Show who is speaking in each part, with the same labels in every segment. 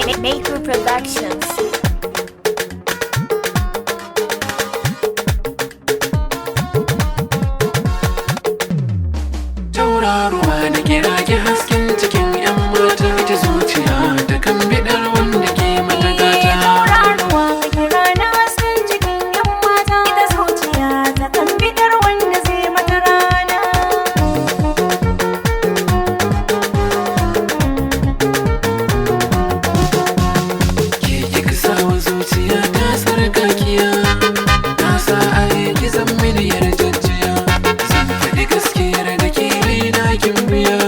Speaker 1: Maker Productions.
Speaker 2: Tauraruwa da kirage hasken cikin 'yan mata, ita zuciya ta kan bidar wanda ke mata gata.
Speaker 1: Tauraruwa ka kira na hasken cikin 'yan mata, ita zuciya ta kan bidar wanda zai mata rana.
Speaker 2: Ke kika sawa zuciya ta sarkakiya, na sa a yi zan mini yarjejjiya. Zan faɗi gaskiyar da ke raina kin biya,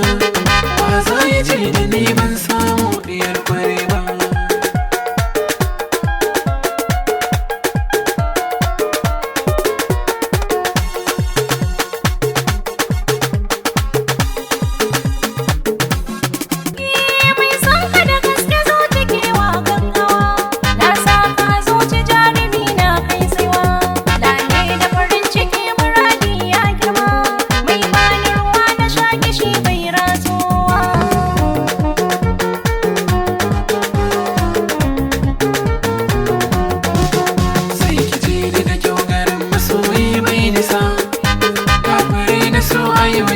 Speaker 2: ba za ya ce da ni ban samu diyar kware ba.
Speaker 1: Mai son ka da gaske zo kewa gaggawa, na sa ka zuci jarumi na kai saiwa. Lale da farin ciki muradi ya girma, mai bani ruwa na sha kishi bai ratsuwa.
Speaker 2: Sai ki je daga kyau garin masoyi mai nisa, kafare na so a yau